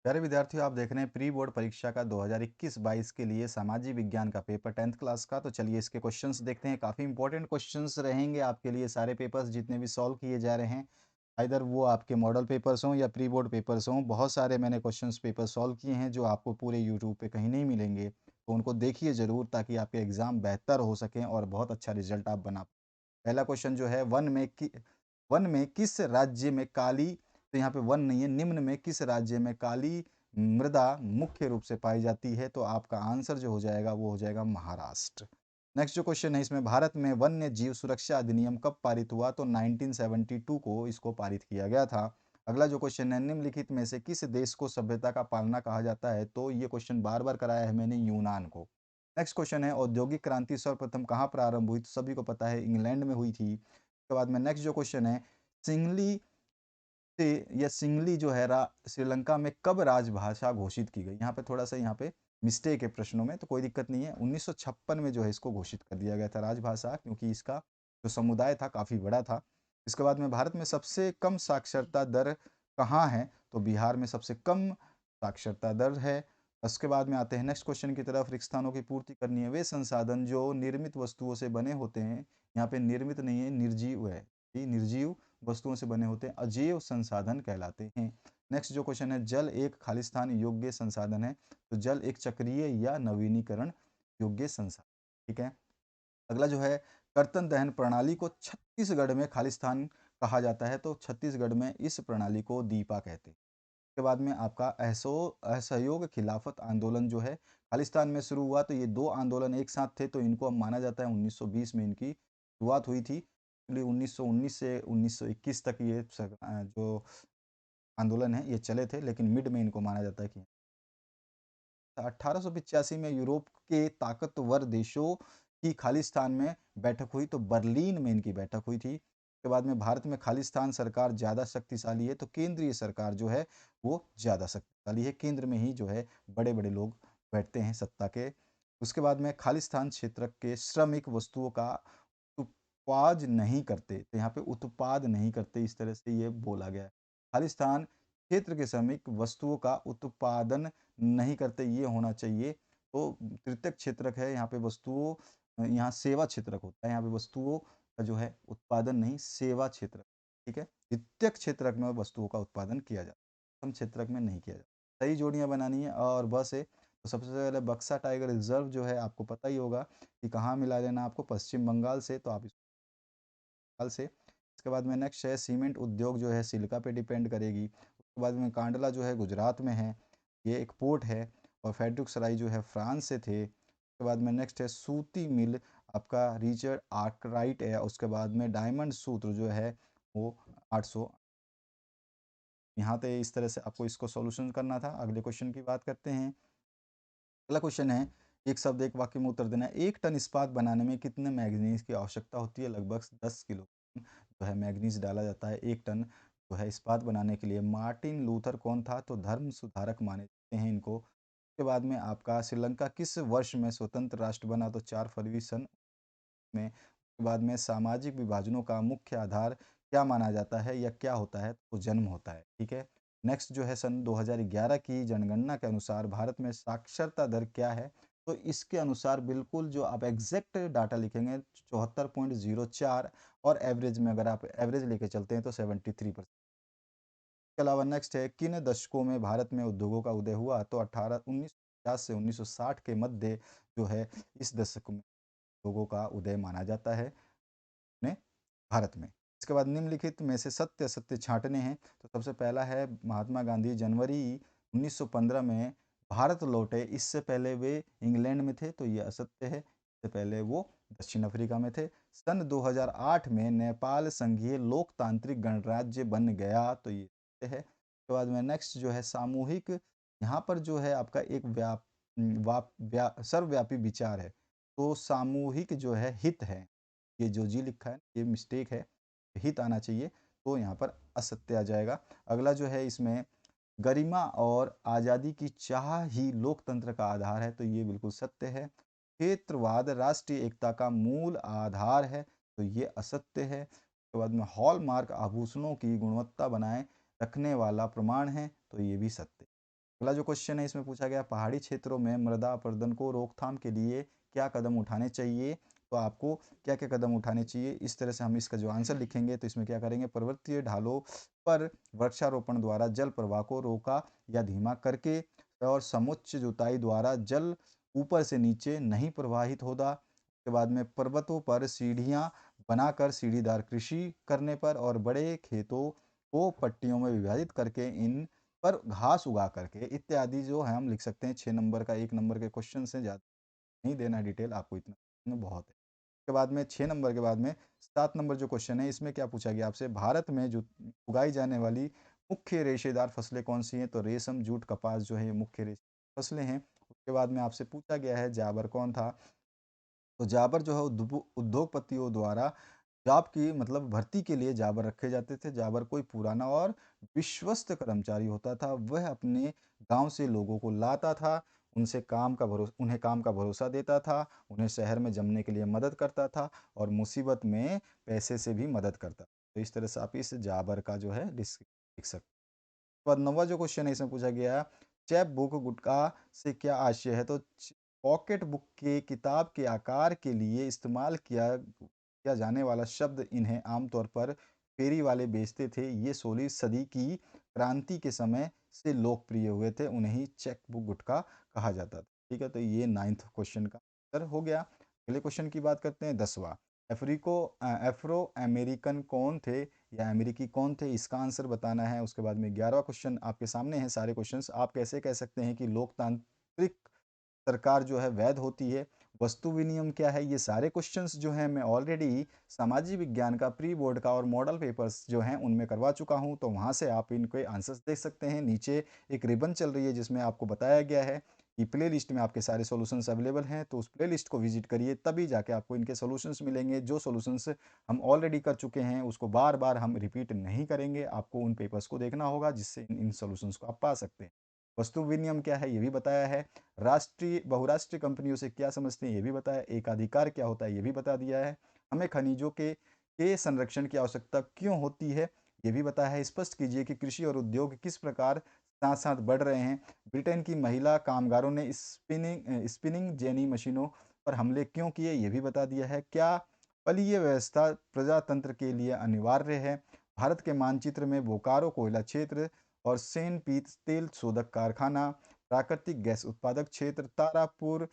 प्यारे विद्यार्थियों, आप देख रहे हैं प्री बोर्ड परीक्षा का 2021-22 के लिए सामाजिक विज्ञान का पेपर 10th क्लास का। तो चलिए इसके क्वेश्चंस देखते हैं। काफ़ी इंपॉर्टेंट क्वेश्चंस रहेंगे आपके लिए। सारे पेपर्स जितने भी सॉल्व किए जा रहे हैं, आइदर वो आपके मॉडल पेपर्स हों या प्री बोर्ड पेपर्स हों, बहुत सारे मैंने क्वेश्चंस पेपर सॉल्व किए हैं जो आपको पूरे यूट्यूब पे कहीं नहीं मिलेंगे। तो उनको देखिए ज़रूर, ताकि आपके एग्ज़ाम बेहतर हो सकें और बहुत अच्छा रिजल्ट आप बना। पहला क्वेश्चन जो है, वन में किस राज्य में काली, तो यहाँ पे वन नहीं है, निम्न में किस राज्य में काली मृदा मुख्य रूप से पाई जाती है? तो आपका आंसर जो हो जाएगा वो हो जाएगा महाराष्ट्र। नेक्स्ट जो क्वेश्चन है, इसमें भारत में वन्य जीव सुरक्षा अधिनियम कब पारित हुआ? तो 1972 को इसको पारित किया गया था। अगला जो क्वेश्चन है, निम्नलिखित में से किस देश को सभ्यता का पालना कहा जाता है? तो ये क्वेश्चन बार बार कराया है मैंने, यूनान को। नेक्स्ट क्वेश्चन है, औद्योगिक क्रांति सर्वप्रथम कहाँ प्रारंभ हुई? तो सभी को पता है, इंग्लैंड में हुई थी। उसके बाद में नेक्स्ट जो क्वेश्चन है, सिंगली से या सिंगली जो है श्रीलंका में कब राजभाषा घोषित की गई? यहाँ पे थोड़ा सा यहाँ पे मिस्टेक है प्रश्नों में, तो कोई दिक्कत नहीं है। 1956 में जो है इसको घोषित कर दिया गया था राजभाषा, क्योंकि इसका जो समुदाय था काफ़ी बड़ा था। इसके बाद में भारत में सबसे कम साक्षरता दर कहाँ है? तो बिहार में सबसे कम साक्षरता दर है। उसके बाद में आते हैं नेक्स्ट क्वेश्चन की तरफ। रिक्त स्थानों की पूर्ति करनी है। वे संसाधन जो निर्मित वस्तुओं से बने होते हैं, यहाँ पे निर्मित नहीं है, निर्जीव है। ये निर्जीव वस्तुओं से बने होते हैं, अजैव संसाधन कहलाते हैं। नेक्स्ट जो क्वेश्चन है, जल एक खालिस्तान योग्य संसाधन है? तो जल एक चक्रीय या नवीनीकरण योग्य संसाधन। ठीक है। अगला जो है, कर्तन दहन प्रणाली को छत्तीसगढ़ में खालिस्तान कहा जाता है? तो छत्तीसगढ़ में इस प्रणाली को दीपा कहते हैं। उसके बाद में आपका असहयोग खिलाफत आंदोलन जो है खालिस्तान में शुरू हुआ। तो ये दो आंदोलन एक साथ थे, तो इनको अब माना जाता है 1920 में इनकी शुरुआत हुई थी। इसलिए 1919 से 1921 तक ये जो आंदोलन है ये चले थे, लेकिन मिड में इनको माना जाता है कि 1885 में यूरोप के ताकतवर देशों की खालिस्तान में बैठक हुई। तो बर्लिन में इनकी बैठक हुई थी। उसके बाद में भारत में खालिस्तान सरकार ज़्यादा शक्तिशाली है? तो केंद्रीय सरकार जो है वो ज़्यादा शक्तिशाली है। केंद्र में ही जो है बड़े बड़े लोग बैठते हैं सत्ता के। उसके बाद में खालिस्तान क्षेत्र के श्रमिक वस्तुओं का उत्पाद नहीं करते, तो यहाँ पे उत्पाद नहीं करते, इस तरह से ये बोला गया है। खालिस्तान क्षेत्र के श्रमिक वस्तुओं का उत्पादन नहीं करते, ये होना चाहिए। तो तृतीयक क्षेत्रक है, यहाँ पे वस्तुओं, यहाँ सेवा क्षेत्रक होता है। यहाँ पे वस्तुओं का जो है उत्पादन नहीं, सेवा क्षेत्रक। ठीक है। द्वितीयक क्षेत्रक में वस्तुओं का उत्पादन किया जाता है, प्रथम क्षेत्रक में नहीं किया जाता। सही जोड़ियां बनानी है और बस है। तो सबसे पहले बक्सा टाइगर रिजर्व जो है आपको पता ही होगा कि कहाँ मिला लेना आपको, पश्चिम बंगाल से। तो आप बंगाल से। इसके बाद में नेक्स्ट है, सीमेंट उद्योग जो है सिलिका पे डिपेंड करेगी। उसके बाद में कांडला जो है गुजरात में है, ये एक पोर्ट है। और फेड्रिक सराई जो है फ्रांस से थे। उसके बाद में नेक्स्ट है, सूती मिल आपका रिचर्ड आर्कराइट है। उसके बाद में डायमंड सूत्र जो है वो 800। यहाँ पे इस तरह से आपको इसको सॉल्यूशन करना था। अगले क्वेश्चन की बात करते हैं। अगला क्वेश्चन है, एक शब्द एक वाक्य में उत्तर देना है। 1 टन इस्पात बनाने में कितने मैग्नीज की आवश्यकता होती है? लगभग 10 किलो जो है मैग्नीज डाला जाता है 1 टन जो है इस्पात बनाने के लिए। मार्टिन लूथर कौन था? तो धर्म सुधारक माने जाते हैं इनको। उसके बाद में आपका श्रीलंका किस वर्ष में स्वतंत्र राष्ट्र बना? तो 4 फरवरी सन में। उसके बाद में सामाजिक विभाजनों का मुख्य आधार क्या माना जाता है या क्या होता है? तो जन्म होता है। ठीक है। नेक्स्ट जो है, सन 2011 की जनगणना के अनुसार भारत में साक्षरता दर क्या है? तो इसके अनुसार बिल्कुल जो आप एग्जैक्ट डाटा लिखेंगे 74.04, और एवरेज में अगर आप एवरेज लेके चलते हैं तो 73%। इसके अलावा नेक्स्ट है, किन दशकों में भारत में उद्योगों का उदय हुआ? तो 1950 से 1960 के मध्य जो है इस दशक में उद्योगों का उदय माना जाता है अपने भारत में। इसके बाद निम्नलिखित में से सत्य असत्य छांटने हैं। तो सबसे पहला है, महात्मा गांधी जनवरी 1915 में भारत लौटे, इससे पहले वे इंग्लैंड में थे, तो ये असत्य है। इससे पहले वो दक्षिण अफ्रीका में थे। सन 2008 में नेपाल संघीय लोकतांत्रिक गणराज्य बन गया, तो ये सत्य है। उसके बाद में नेक्स्ट जो है, सामूहिक, यहाँ पर जो है आपका एक सर्वव्यापी विचार है। तो सामूहिक जो है हित है, ये जो जी लिखा है ये मिस्टेक है, हित आना चाहिए, तो यहाँ पर असत्य आ जाएगा। अगला जो है, इसमें गरिमा और आज़ादी की चाह ही लोकतंत्र का आधार है, तो ये बिल्कुल सत्य है। क्षेत्रवाद राष्ट्रीय एकता का मूल आधार है, तो ये असत्य है। उसके बाद में हॉलमार्क आभूषणों की गुणवत्ता बनाए रखने वाला प्रमाण है, तो ये भी सत्य है। अगला जो क्वेश्चन है इसमें पूछा गया पहाड़ी क्षेत्रों में मृदा अपरदन को रोकथाम के लिए क्या कदम उठाने चाहिए। तो आपको क्या क्या कदम उठाने चाहिए, इस तरह से हम इसका जो आंसर लिखेंगे तो इसमें क्या करेंगे, पर्वतीय ढालों पर वृक्षारोपण द्वारा जल प्रवाह को रोका या धीमा करके, और समुच्च जुताई द्वारा जल ऊपर से नीचे नहीं प्रवाहित होगा। उसके बाद में पर्वतों पर सीढ़ियाँ बनाकर सीढ़ीदार कृषि करने पर, और बड़े खेतों को पट्टियों में विभाजित करके इन पर घास उगा करके, इत्यादि जो है हम लिख सकते हैं। 6 नंबर का 1 नंबर के क्वेश्चन से ज़्यादा नहीं देना है डिटेल आपको, इतना में बहुत है। उसके बाद में 6 नंबर के बाद में 7 नंबर जो क्वेश्चन है इसमें क्या पूछा गया आपसे, भारत में जो उगाई जाने वाली मुख्य रेशेदार फसलें कौन सी हैं। तो रेशम, जूट, कपास जो है ये मुख्य फसलें हैं। उसके बाद में आपसे पूछा गया है जाबर कौन था। तो जाबर जो है उद्योगपतियों द्वारा जॉब की मतलब भर्ती के लिए जाबर रखे जाते थे। जाबर कोई पुराना और विश्वस्त कर्मचारी होता था। वह अपने गांव से लोगों को लाता था, उन्हें काम का भरोसा देता था, उन्हें शहर में जमने के लिए मदद करता था, और मुसीबत में पैसे से भी मदद करता। तो इस तरह से आप इस जाबर का जो है लिख सकते हैं। बाद 9वां जो क्वेश्चन है इसमें पूछा गया है, चैप बुक गुटका से क्या आशय है। तो पॉकेट बुक के किताब के आकार के लिए इस्तेमाल किया जाने वाला शब्द, इन्हें आमतौर पर फेरी वाले बेचते थे। ये 16वीं सदी की क्रांति के समय से लोकप्रिय हुए थे, उन्हें ही चेक बुक गुटका कहा जाता था। ठीक है, तो ये 9th क्वेश्चन का आंसर हो गया। अगले क्वेश्चन की बात करते हैं 10वां। अफ्रो अमेरिकन कौन थे या अमेरिकी कौन थे, इसका आंसर बताना है। उसके बाद में 11वां क्वेश्चन आपके सामने है सारे क्वेश्चंस। आप कैसे कह सकते हैं कि लोकतांत्रिक सरकार जो है वैध होती है, वस्तु विनिमय क्या है। ये सारे क्वेश्चंस जो हैं मैं ऑलरेडी सामाजिक विज्ञान का प्री बोर्ड का और मॉडल पेपर्स जो हैं उनमें करवा चुका हूं। तो वहां से आप इनके आंसर्स देख सकते हैं। नीचे एक रिबन चल रही है जिसमें आपको बताया गया है कि प्ले लिस्ट में आपके सारे सॉल्यूशंस अवेलेबल हैं। तो उस प्ले लिस्ट को विजिट करिए, तभी जाके आपको इनके सॉल्यूशंस मिलेंगे। जो सॉल्यूशंस हम ऑलरेडी कर चुके हैं उसको बार बार हम रिपीट नहीं करेंगे, आपको उन पेपर्स को देखना होगा जिससे इन सॉल्यूशंस को आप पा सकते हैं। वस्तु विनिमय क्या है ये भी बताया है। राष्ट्रीय बहुराष्ट्रीय कंपनियों से क्या समझते हैं ये भी बताया। एकाधिकार क्या होता है ये भी बता दिया है। हमें खनिजों के संरक्षण की आवश्यकता क्यों होती है ये भी बताया है। स्पष्ट कीजिए कि कृषि और उद्योग किस प्रकार साथ साथ बढ़ रहे हैं। ब्रिटेन की महिला कामगारों ने स्पिनिंग जेनी मशीनों पर हमले क्यों किए ये भी बता दिया है। क्या पलीय व्यवस्था प्रजातंत्र के लिए अनिवार्य है। भारत के मानचित्र में बोकारो कोयला क्षेत्र और सेन पीत तेल शोधक कारखाना, प्राकृतिक गैस उत्पादक क्षेत्र, तारापुर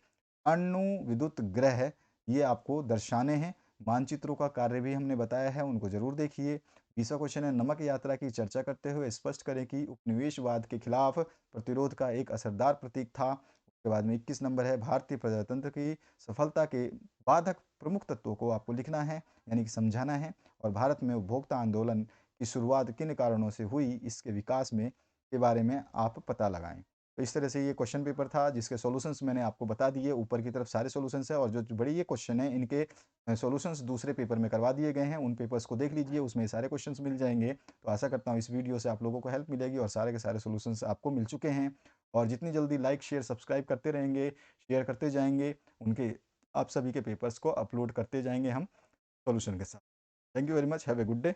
अणु विद्युत ग्रह, ये आपको दर्शाने हैं। मानचित्रों का कार्य भी हमने बताया है, उनको जरूर देखिए। 20वां क्वेश्चन है, नमक यात्रा की चर्चा करते हुए स्पष्ट करें कि उपनिवेशवाद के खिलाफ प्रतिरोध का एक असरदार प्रतीक था। उसके बाद में 21 नंबर है, भारतीय प्रजातंत्र की सफलता के बाधक प्रमुख तत्वों को आपको लिखना है, यानी कि समझाना है। और भारत में उपभोक्ता आंदोलन की शुरुआत किन कारणों से हुई, इसके विकास में के बारे में आप पता लगाएं। तो इस तरह से ये क्वेश्चन पेपर था जिसके सॉल्यूशंस मैंने आपको बता दिए। ऊपर की तरफ सारे सॉल्यूशंस है, और जो बड़ी ये क्वेश्चन है इनके सॉल्यूशंस दूसरे पेपर में करवा दिए गए हैं। उन पेपर्स को देख लीजिए, उसमें सारे क्वेश्चंस मिल जाएंगे। तो आशा करता हूँ इस वीडियो से आप लोगों को हेल्प मिलेगी और सारे के सारे सॉल्यूशंस आपको मिल चुके हैं। और जितनी जल्दी लाइक शेयर सब्सक्राइब करते रहेंगे, शेयर करते जाएंगे, उनके आप सभी के पेपर्स को अपलोड करते जाएंगे हम सॉल्यूशन के साथ। Thank you very much, have a good day.